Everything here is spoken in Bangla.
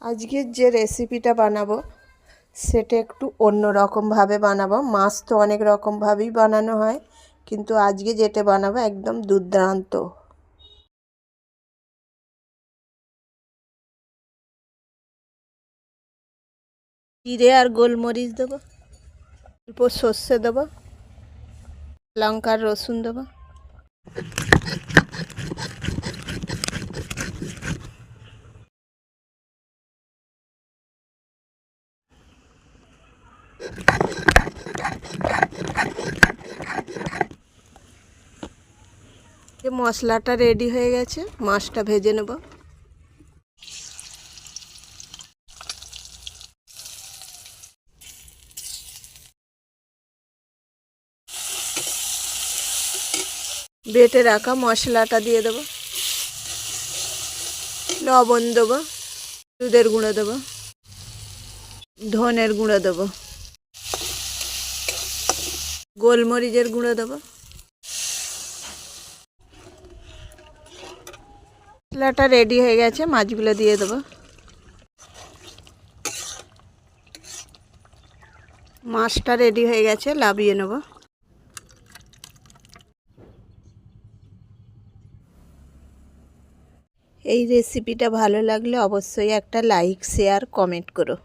আজকের যে রেসিপিটা বানাবো সেটা একটু অন্য রকমভাবে বানাবো। মাছ তো অনেক রকমভাবেই বানানো হয়, কিন্তু আজকে যেটা বানাবো একদম দুর্দান্ত। জিরে আর গোলমরিচ দেবো, অল্প সর্ষে দেবো, লঙ্কা আর রসুন দেবো। মশলাটা রেডি হয়ে গেছে, মাছটা ভেজে নেব। বেটে রাখা মশলাটা দিয়ে দেবো, লবণ দেবো, দুধের গুঁড়ো দেবো, ধনের গুঁড়ো দেবো, গোলমরিচের গুঁড়ো দেবো। মশলাটা রেডি হয়ে গেছে, মাছগুলো দিয়ে দেবো। মাছটা রেডি হয়ে গেছে, নামিয়ে নেব। এই রেসিপিটা ভালো লাগলে অবশ্যই একটা লাইক, শেয়ার, কমেন্ট করো।